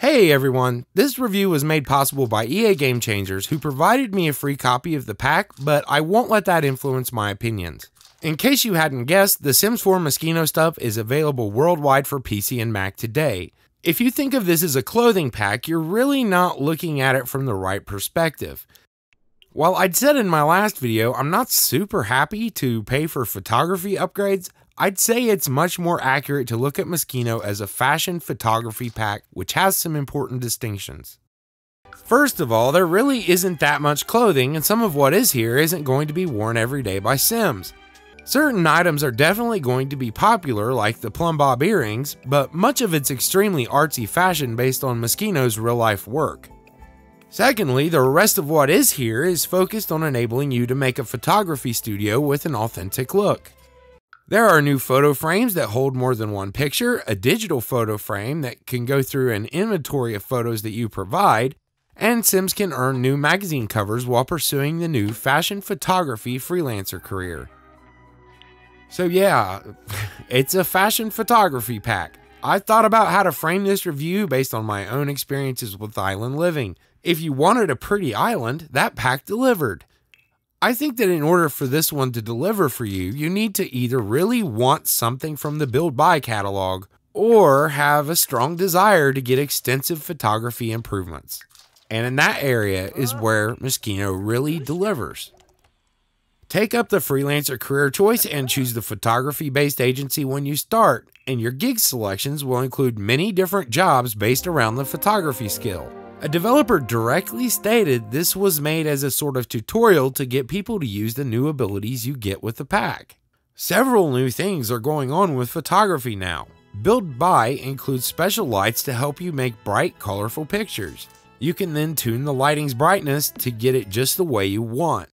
Hey everyone, this review was made possible by EA Game Changers, who provided me a free copy of the pack, but I won't let that influence my opinions. In case you hadn't guessed, The Sims 4 Moschino Stuff is available worldwide for PC and Mac today. If you think of this as a clothing pack, you're really not looking at it from the right perspective. While I'd said in my last video I'm not super happy to pay for photography upgrades, I'd say it's much more accurate to look at Moschino as a fashion photography pack, which has some important distinctions. First of all, there really isn't that much clothing, and some of what is here isn't going to be worn every day by Sims. Certain items are definitely going to be popular, like the plumb bob earrings, but much of it's extremely artsy fashion based on Moschino's real-life work. Secondly, the rest of what is here is focused on enabling you to make a photography studio with an authentic look. There are new photo frames that hold more than one picture, a digital photo frame that can go through an inventory of photos that you provide, and Sims can earn new magazine covers while pursuing the new fashion photography freelancer career. So yeah, it's a fashion photography pack. I thought about how to frame this review based on my own experiences with island living. If you wanted a pretty island, that pack delivered. I think that in order for this one to deliver for you, you need to either really want something from the Build Buy catalog or have a strong desire to get extensive photography improvements. And in that area is where Moschino really delivers. Take up the freelancer career choice and choose the photography-based agency when you start, and your gig selections will include many different jobs based around the photography skill. A developer directly stated this was made as a sort of tutorial to get people to use the new abilities you get with the pack. Several new things are going on with photography now. Build Buy includes special lights to help you make bright, colorful pictures. You can then tune the lighting's brightness to get it just the way you want.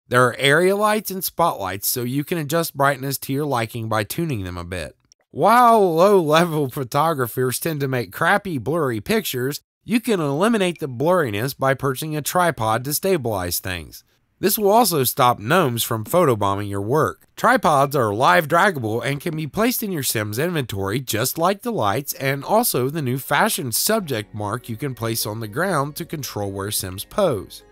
There are area lights and spotlights, so you can adjust brightness to your liking by tuning them a bit. While low-level photographers tend to make crappy, blurry pictures, you can eliminate the blurriness by purchasing a tripod to stabilize things. This will also stop gnomes from photobombing your work. Tripods are live draggable and can be placed in your Sim's inventory just like the lights, and also the new fashion subject mark you can place on the ground to control where Sims pose.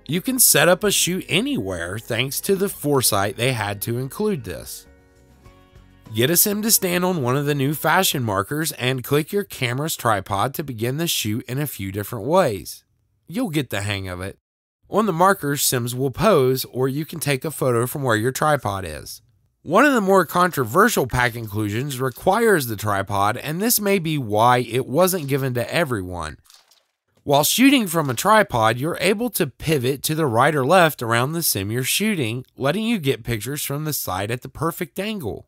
You can set up a shoot anywhere thanks to the foresight they had to include this. Get a Sim to stand on one of the new fashion markers and click your camera's tripod to begin the shoot in a few different ways. You'll get the hang of it. On the markers, Sims will pose, or you can take a photo from where your tripod is. One of the more controversial pack inclusions requires the tripod, and this may be why it wasn't given to everyone. While shooting from a tripod, you're able to pivot to the right or left around the Sim you're shooting, letting you get pictures from the side at the perfect angle.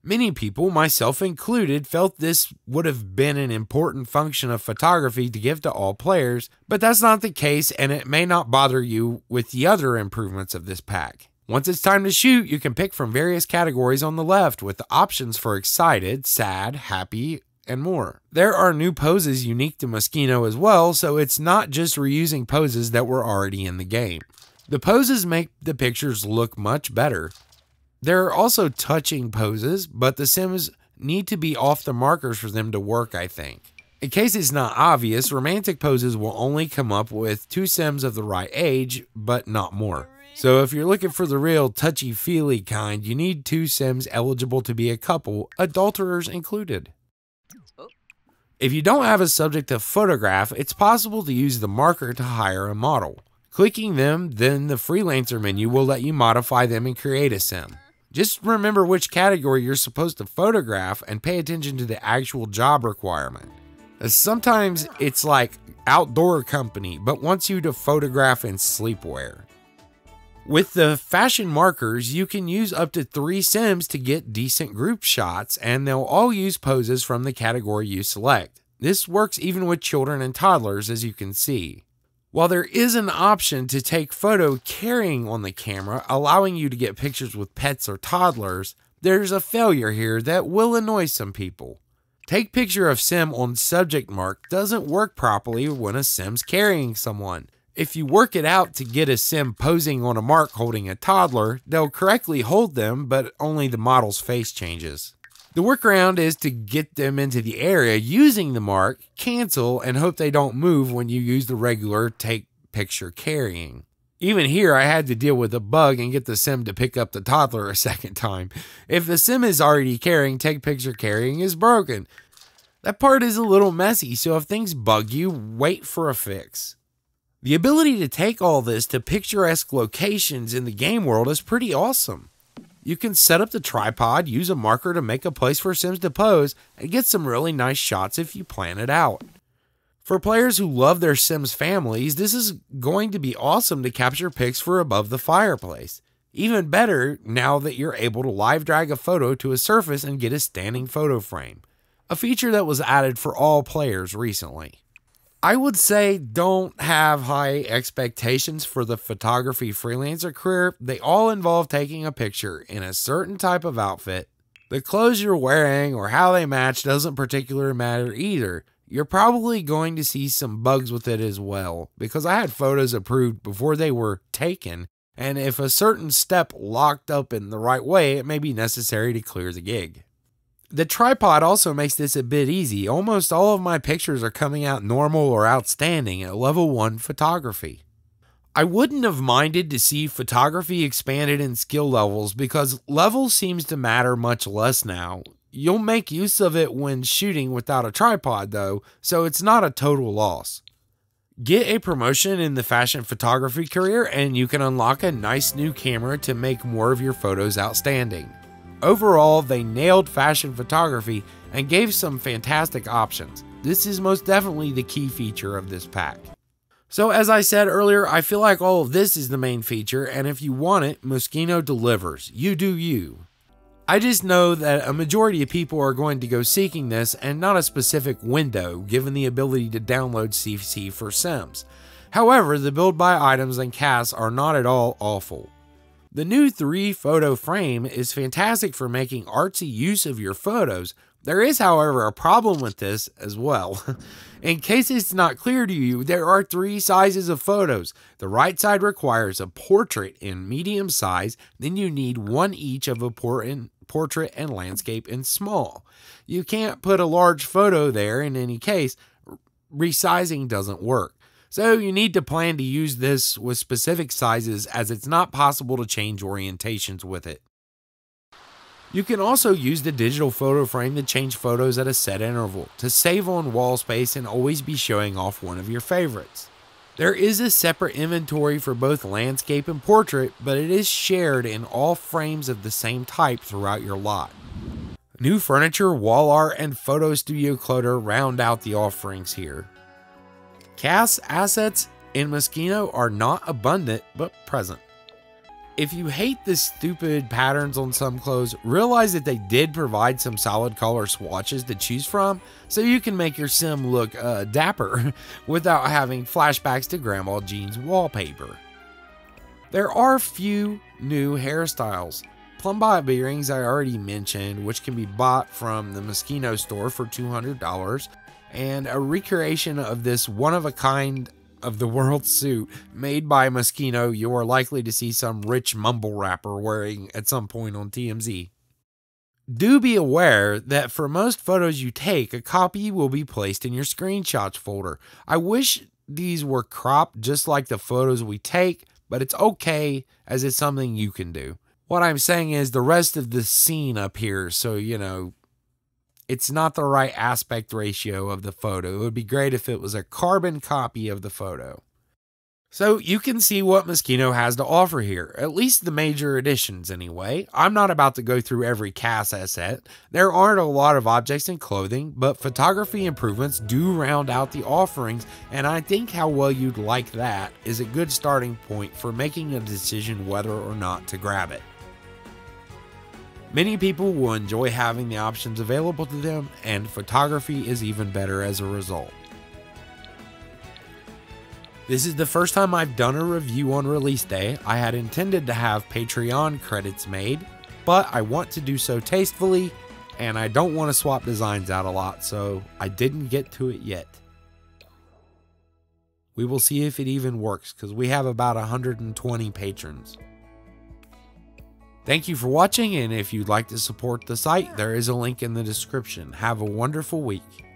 Many people, myself included, felt this would have been an important function of photography to give to all players, but that's not the case, and it may not bother you with the other improvements of this pack. Once it's time to shoot, you can pick from various categories on the left with the options for excited, sad, happy, and more. There are new poses unique to Moschino as well, so it's not just reusing poses that were already in the game. The poses make the pictures look much better. There are also touching poses, but the Sims need to be off the markers for them to work, I think. In case it's not obvious, romantic poses will only come up with 2 Sims of the right age, but not more. So if you're looking for the real touchy-feely kind, you need 2 Sims eligible to be a couple, adulterers included. If you don't have a subject to photograph, it's possible to use the marker to hire a model. Clicking them, then the freelancer menu will let you modify them and create a Sim. Just remember which category you're supposed to photograph and pay attention to the actual job requirement. Sometimes it's like outdoor company, but wants you to photograph in sleepwear. With the fashion markers, you can use up to 3 Sims to get decent group shots, and they'll all use poses from the category you select. This works even with children and toddlers, as you can see. While there is an option to take photo carrying on the camera, allowing you to get pictures with pets or toddlers, there's a failure here that will annoy some people. Take picture of Sim on subject mark doesn't work properly when a Sim's carrying someone. If you work it out to get a Sim posing on a mark holding a toddler, they'll correctly hold them, but only the model's face changes. The workaround is to get them into the area using the mark, cancel, and hope they don't move when you use the regular take picture carrying. Even here, I had to deal with a bug and get the sim to pick up the toddler a second time. If the sim is already carrying, take picture carrying is broken. That part is a little messy, so if things bug you, wait for a fix. The ability to take all this to picturesque locations in the game world is pretty awesome. You can set up the tripod, use a marker to make a place for Sims to pose, and get some really nice shots if you plan it out. For players who love their Sims families, this is going to be awesome to capture pics for above the fireplace. Even better now that you're able to live drag a photo to a surface and get a standing photo frame, a feature that was added for all players recently. I would say don't have high expectations for the photography freelancer career. They all involve taking a picture in a certain type of outfit. The clothes you're wearing or how they match doesn't particularly matter either. You're probably going to see some bugs with it as well, because I had photos approved before they were taken, and if a certain step locked up in the right way, it may be necessary to clear the gig. The tripod also makes this a bit easy. Almost all of my pictures are coming out normal or outstanding at level 1 photography. I wouldn't have minded to see photography expanded in skill levels because level seems to matter much less now. You'll make use of it when shooting without a tripod though, so it's not a total loss. Get a promotion in the fashion photography career and you can unlock a nice new camera to make more of your photos outstanding. Overall, they nailed fashion photography and gave some fantastic options. This is most definitely the key feature of this pack. So as I said earlier, I feel like all of this is the main feature, and if you want it, Moschino delivers. You do you. I just know that a majority of people are going to go seeking this and not a specific window, given the ability to download CC for Sims. However, the build by items and CAS are not at all awful. The new 3-photo frame is fantastic for making artsy use of your photos. There is, however, a problem with this as well. In case it's not clear to you, there are 3 sizes of photos. The right side requires a portrait in medium size, then you need one each of a portrait and landscape in small. You can't put a large photo there in any case. Resizing doesn't work. So you need to plan to use this with specific sizes as it's not possible to change orientations with it. You can also use the digital photo frame to change photos at a set interval, to save on wall space and always be showing off one of your favorites. There is a separate inventory for both landscape and portrait, but it is shared in all frames of the same type throughout your lot. New furniture, wall art, and photo studio clutter round out the offerings here. CAS assets in Moschino are not abundant, but present. If you hate the stupid patterns on some clothes, realize that they did provide some solid color swatches to choose from, so you can make your sim look dapper without having flashbacks to Grandma Jean's wallpaper. There are few new hairstyles. Plumb bob earrings I already mentioned, which can be bought from the Moschino store for $200, and a recreation of this one-of-a-kind of the world suit made by Moschino you are likely to see some rich mumble rapper wearing at some point on TMZ. Do be aware that for most photos you take, a copy will be placed in your screenshots folder. I wish these were cropped just like the photos we take, but it's okay as it's something you can do. What I'm saying is the rest of the scene up here, so you know, it's not the right aspect ratio of the photo. It would be great if it was a carbon copy of the photo. So you can see what Moschino has to offer here, at least the major additions anyway. I'm not about to go through every CAS asset. There aren't a lot of objects and clothing, but photography improvements do round out the offerings, and I think how well you'd like that is a good starting point for making a decision whether or not to grab it. Many people will enjoy having the options available to them, and photography is even better as a result. This is the first time I've done a review on release day. I had intended to have Patreon credits made, but I want to do so tastefully, and I don't want to swap designs out a lot, so I didn't get to it yet. We will see if it even works, because we have about 120 patrons. Thank you for watching, and if you'd like to support the site, there is a link in the description. Have a wonderful week.